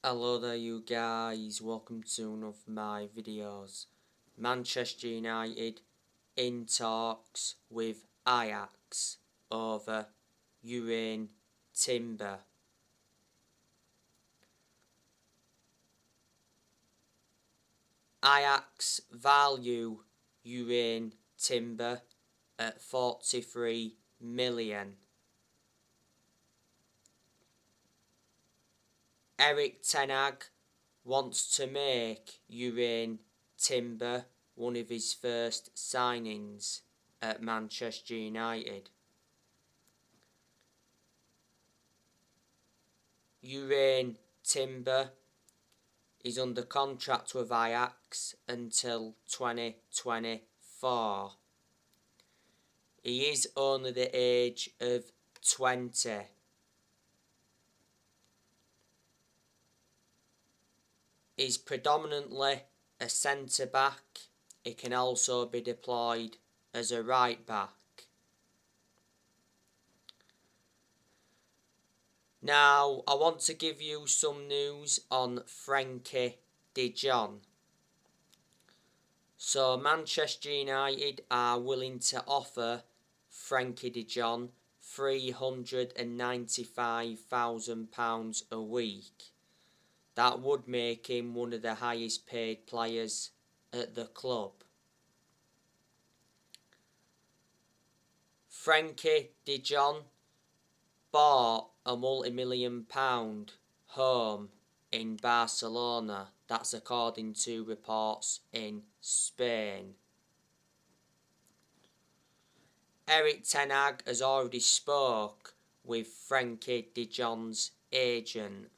Hello there you guys, welcome to one of my videos. Manchester United in talks with Ajax over Jurrien Timber. Ajax value Jurrien Timber at 43 million. Erik Ten Hag wants to make Jurrien Timber one of his first signings at Manchester United. Jurrien Timber is under contract with Ajax until 2024. He is only the age of 20. He's predominantly a centre-back. He can also be deployed as a right-back. Now, I want to give you some news on Frankie De Jong. So, Manchester United are willing to offer Frankie De Jong £395,000 a week. That would make him one of the highest paid players at the club. Frankie De Jong bought a multi-million-pound home in Barcelona. That's according to reports in Spain. Erik Ten Hag has already spoke with Frankie De Jong's agent.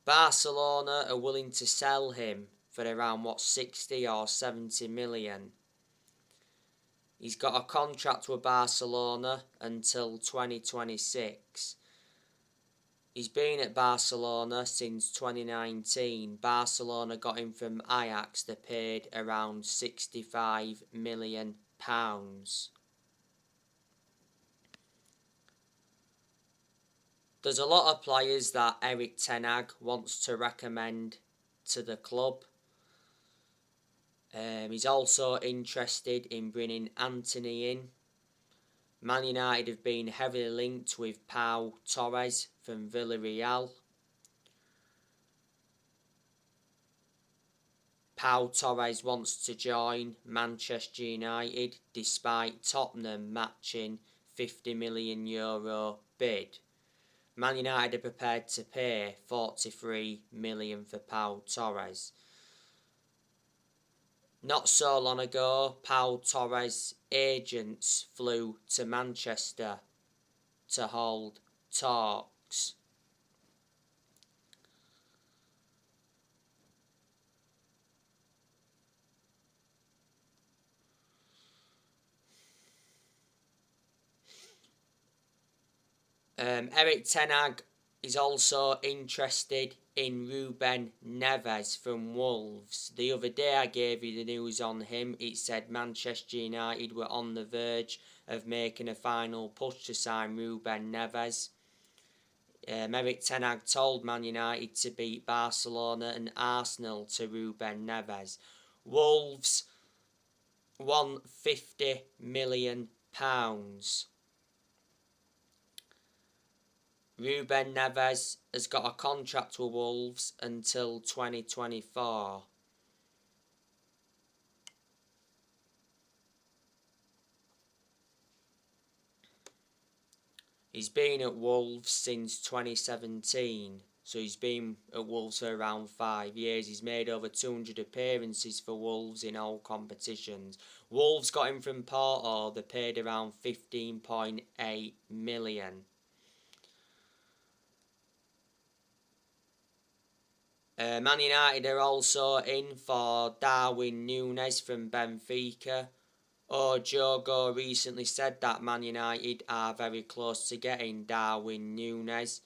Barcelona are willing to sell him for around 60 or 70 million. He's got a contract with Barcelona until 2026. He's been at Barcelona since 2019. Barcelona got him from Ajax. They paid around £65 million. There's a lot of players that Erik Ten Hag wants to recommend to the club. He's also interested in bringing Anthony in. Man United have been heavily linked with Torres from Villarreal. Torres wants to join Manchester United despite Tottenham matching €50 million bid. Man United are prepared to pay 43 million for Torres. Not so long ago, Torres' agents flew to Manchester to hold talks. Erik Ten Hag is also interested in Ruben Neves from Wolves. The other day I gave you the news on him. It said Manchester United were on the verge of making a final push to sign Ruben Neves. Erik Ten Hag told Man United to beat Barcelona and Arsenal to Ruben Neves. Wolves want £50 million. Ruben Neves has got a contract with Wolves until 2024. He's been at Wolves since 2017, so he's been at Wolves for around 5 years. He's made over 200 appearances for Wolves in all competitions. Wolves got him from Porto. They paid around 15.8 million. Man United are also in for Darwin Núñez from Benfica. Jogo recently said that Man United are very close to getting Darwin Núñez.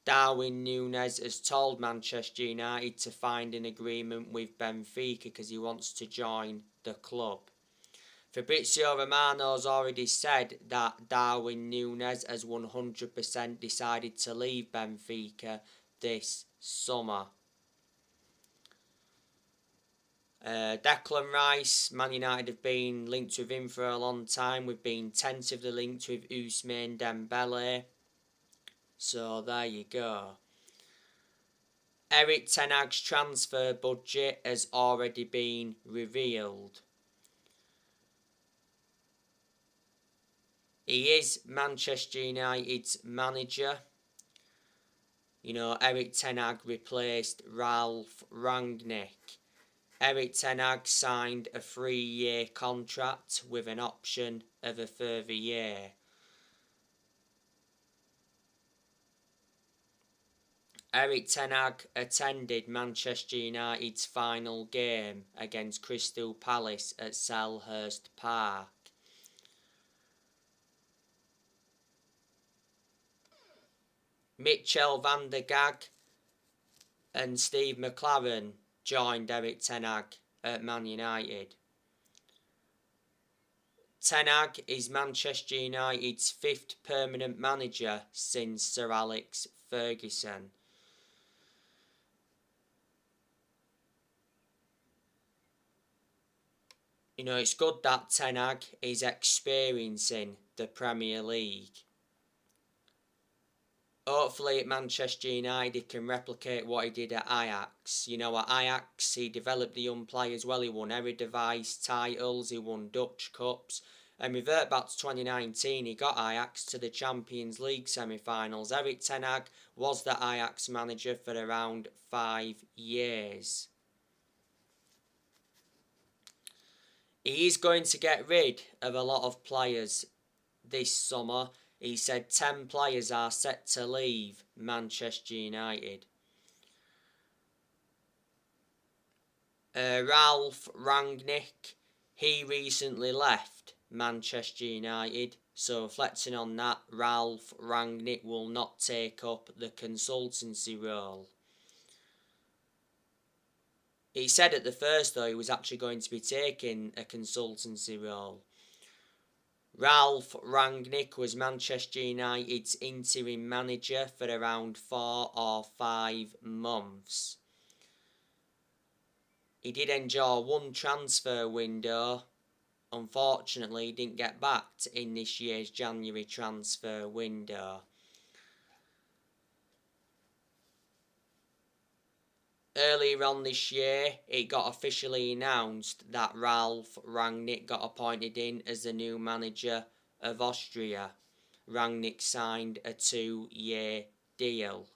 Darwin Núñez has told Manchester United to find an agreement with Benfica because he wants to join the club. Fabrizio Romano's already said that Darwin Núñez has 100% decided to leave Benfica this summer. Declan Rice, Man United have been linked with him for a long time. We've been tentatively linked with Ousmane Dembele. So there you go. Erik ten Hag's transfer budget has already been revealed. He is Manchester United's manager. You know, Erik ten Hag replaced Ralf Rangnick. Erik ten Hag signed a 3-year contract with an option of a further year. Erik ten Hag attended Manchester United's final game against Crystal Palace at Selhurst Park. Mitchell van der Gag and Steve McLaren joined Erik ten Hag at Man United. Ten Hag is Manchester United's 5th permanent manager since Sir Alex Ferguson. You know, it's good that Ten Hag is experiencing the Premier League. Hopefully at Manchester United he can replicate what he did at Ajax. You know, at Ajax he developed the young players well. He won Eredivisie titles, he won Dutch Cups. And revert back to 2019, he got Ajax to the Champions League semi-finals. Erik ten Hag was the Ajax manager for around 5 years. He is going to get rid of a lot of players this summer. He said 10 players are set to leave Manchester United. Ralf Rangnick, he recently left Manchester United. So reflecting on that, Ralf Rangnick will not take up the consultancy role. He said at the first though he was actually going to be taking a consultancy role. Ralf Rangnick was Manchester United's interim manager for around 4 or 5 months. He did enjoy one transfer window. Unfortunately, he didn't get backed in this year's January transfer window. Earlier on this year, it got officially announced that Ralf Rangnick got appointed in as the new manager of Austria. Rangnick signed a 2-year deal.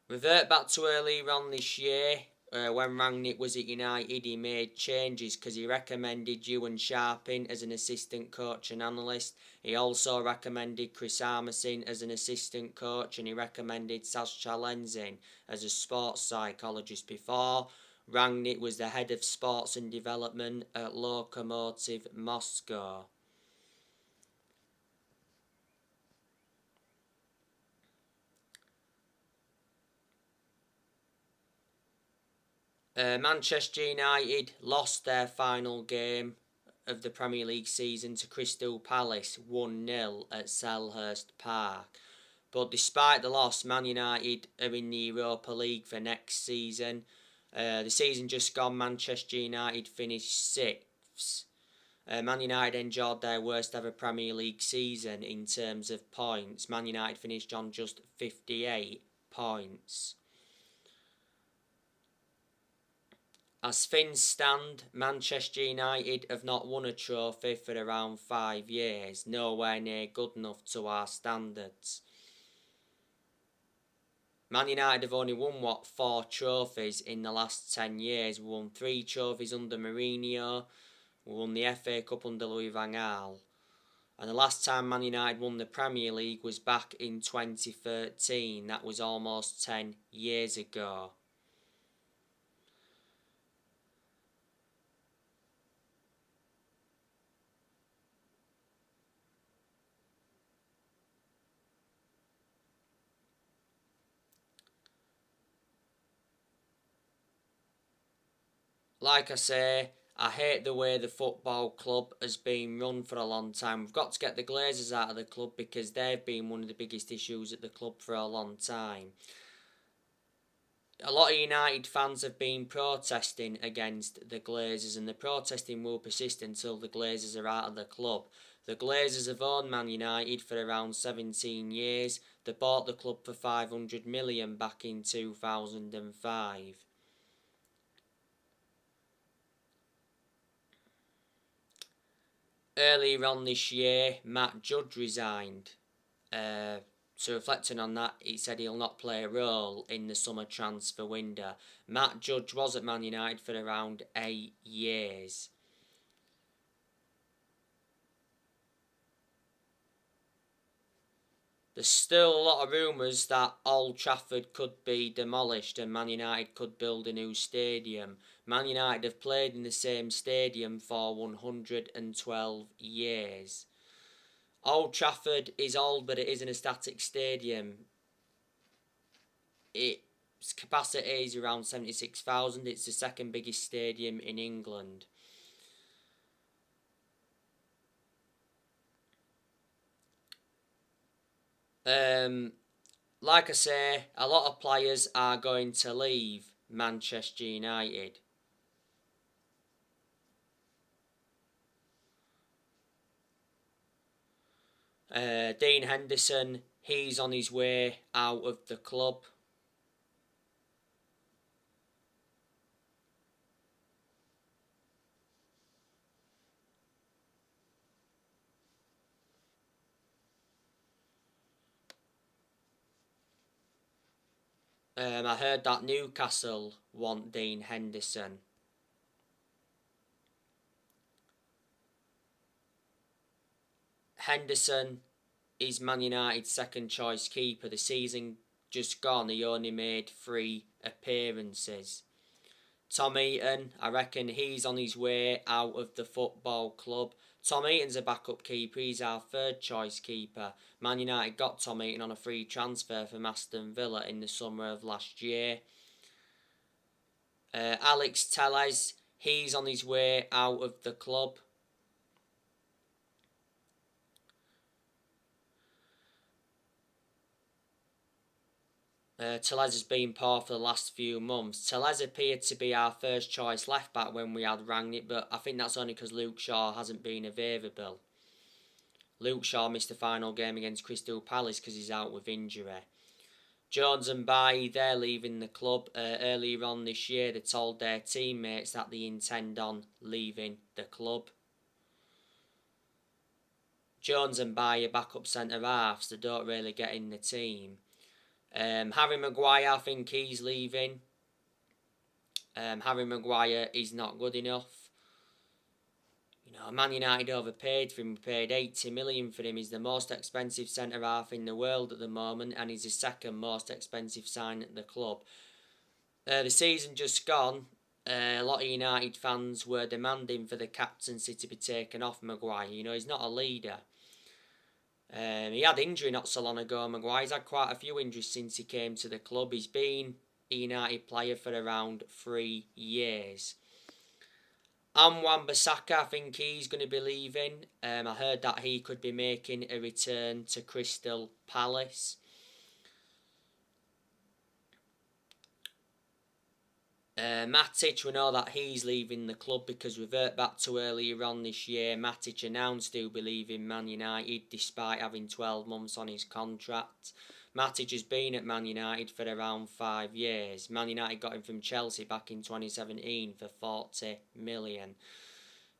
Revert back to earlier on this year, when Rangnick was at United, he made changes because he recommended Ewan Sharping as an assistant coach and analyst. He also recommended Chris Armisen as an assistant coach, and he recommended Sascha Lenzin as a sports psychologist. Before, Rangnick was the head of sports and development at Lokomotiv Moscow. Manchester United lost their final game of the Premier League season to Crystal Palace 1-0 at Selhurst Park. But despite the loss, Man United are in the Europa League for next season. The season just gone, Manchester United finished 6th. Man United enjoyed their worst ever Premier League season in terms of points. Man United finished on just 58 points. As things stand, Manchester United have not won a trophy for around 5 years, nowhere near good enough to our standards. Man United have only won, 4 trophies in the last 10 years. We won 3 trophies under Mourinho, we won the FA Cup under Louis van Gaal. And the last time Man United won the Premier League was back in 2013, that was almost 10 years ago. like I say, I hate the way the football club has been run for a long time. We've got to get the Glazers out of the club because they've been one of the biggest issues at the club for a long time. A lot of United fans have been protesting against the Glazers, and the protesting will persist until the Glazers are out of the club. The Glazers have owned Man United for around 17 years. They bought the club for 500 million back in 2005. Earlier on this year, Matt Judge resigned. So reflecting on that, he said he'll not play a role in the summer transfer window. Matt Judge was at Man United for around 8 years. There's still a lot of rumours that Old Trafford could be demolished and Man United could build a new stadium. Man United have played in the same stadium for 112 years. Old Trafford is old, but it isn't a static stadium. Its capacity is around 76,000. It's the second biggest stadium in England. Like I say, a lot of players are going to leave Manchester United. Dean Henderson, he's on his way out of the club. I heard that Newcastle want Dean Henderson. Henderson is Man United's second choice keeper. The season just gone, he only made 3 appearances. Tom Eaton, I reckon he's on his way out of the football club. Tom Eaton's a backup keeper, he's our third choice keeper. Man United got Tom Eaton on a free transfer from Aston Villa in the summer of last year. Alex Telles, he's on his way out of the club. Telles has been poor for the last few months. Telles appeared to be our first choice left back when we had Rangnick, but I think that's only because Luke Shaw hasn't been available. Luke Shaw missed the final game against Crystal Palace because he's out with injury. Jones and Bailly, they're leaving the club. Earlier on this year, they told their teammates that they intend on leaving the club. Jones and Bailly are backup centre halves. They don't really get in the team. Harry Maguire, I think he's leaving. Harry Maguire is not good enough. You know, Man United overpaid for him. Paid 80 million for him. He's the most expensive centre half in the world at the moment, and he's the second most expensive sign at the club. The season just gone. A lot of United fans were demanding for the captaincy to be taken off Maguire. You know, he's not a leader. He had injury not so long ago, Maguire. He's had quite a few injuries since he came to the club. He's been a United player for around 3 years. Wan-Bissaka, I think he's going to be leaving. I heard that he could be making a return to Crystal Palace. Matic, we know that he's leaving the club because revert back to earlier on this year, Matic announced he'll be leaving Man United despite having 12 months on his contract. Matic has been at Man United for around 5 years. Man United got him from Chelsea back in 2017 for 40 million.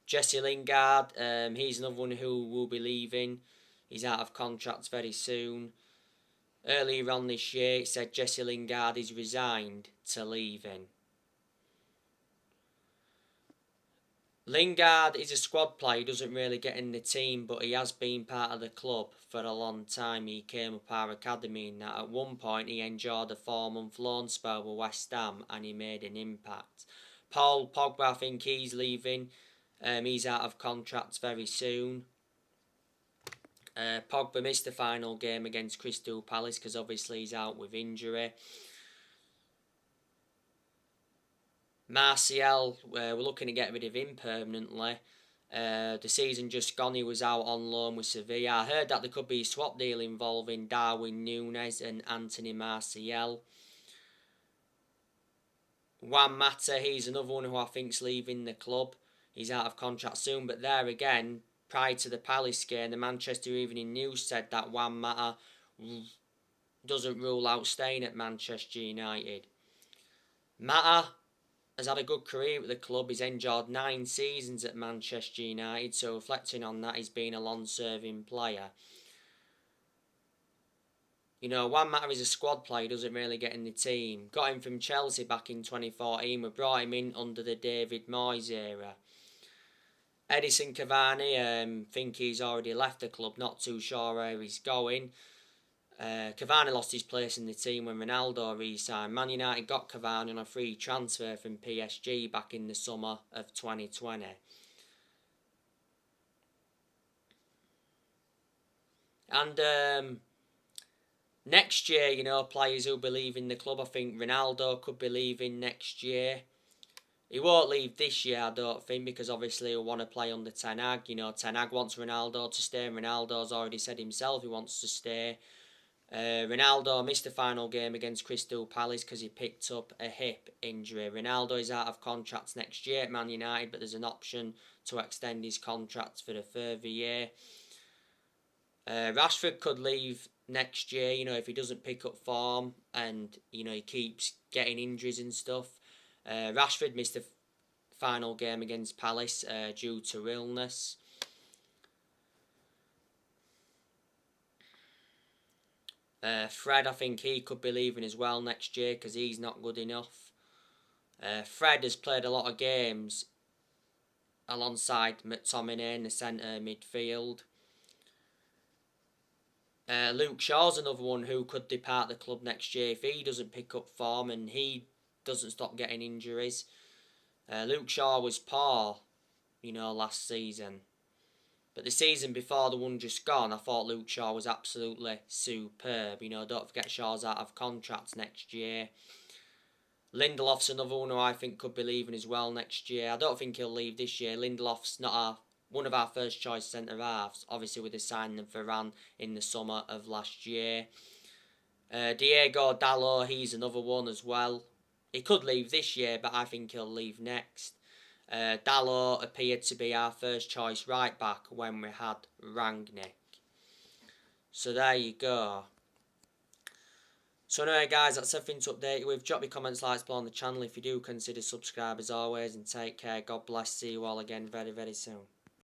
Jesse Lingard, he's another one who will be leaving. He's out of contract very soon. Earlier on this year, it said Jesse Lingard is resigned to leaving. Lingard is a squad player, he doesn't really get in the team, but he has been part of the club for a long time. He came up our academy and that. At one point he enjoyed a 4-month loan spell with West Ham and he made an impact. Paul Pogba, I think he's leaving. He's out of contract very soon. Pogba missed the final game against Crystal Palace because obviously he's out with injury. Martial, we're looking to get rid of him permanently. The season just gone, he was out on loan with Sevilla. I heard that there could be a swap deal involving Darwin Núñez and Anthony Martial. Juan Mata, he's another one who I think's leaving the club. He's out of contract soon, but there again, prior to the Palace game, the Manchester Evening News said that Juan Mata doesn't rule out staying at Manchester United. Mata has had a good career at the club. He's enjoyed 9 seasons at Manchester United, so reflecting on that, he's been a long-serving player. You know, Juan Mata is a squad player, he doesn't really get in the team. Got him from Chelsea back in 2014, we brought him in under the David Moyes era. Edison Cavani, think he's already left the club, not too sure where he's going. Cavani lost his place in the team when Ronaldo re-signed. Man United got Cavani on a free transfer from PSG back in the summer of 2020. And next year, you know, players who'll be leaving the club, I think Ronaldo could be leaving next year. He won't leave this year, I don't think, because obviously he'll want to play under Ten Hag. You know, Ten Hag wants Ronaldo to stay, and Ronaldo's already said himself he wants to stay. Ronaldo missed the final game against Crystal Palace because he picked up a hip injury. Ronaldo is out of contract next year at Man United, but there's an option to extend his contract for a further year. Rashford could leave next year, you know, if he doesn't pick up form and, you know, he keeps getting injuries and stuff. Rashford missed the final game against Palace due to illness. Fred, I think he could be leaving as well next year because he's not good enough. Fred has played a lot of games alongside McTominay in the centre midfield. Luke Shaw's another one who could depart the club next year if he doesn't pick up form and he doesn't stop getting injuries. Luke Shaw was poor, you know, last season. But the season before the one just gone, I thought Luke Shaw was absolutely superb. You know, don't forget Shaw's out of contract next year. Lindelof's another one who I think could be leaving as well next year. I don't think he'll leave this year. Lindelof's not one of our first choice centre-halves, obviously with the signing of Varane in the summer of last year. Diego Dalot, he's another one as well. He could leave this year, but I think he'll leave next. Dalot appeared to be our first choice right back when we had Rangnick. So there you go. So anyway guys, that's everything to update you with. Drop your comments, likes below on the channel if you do consider subscribe as always, and take care. God bless. See you all again very, very soon.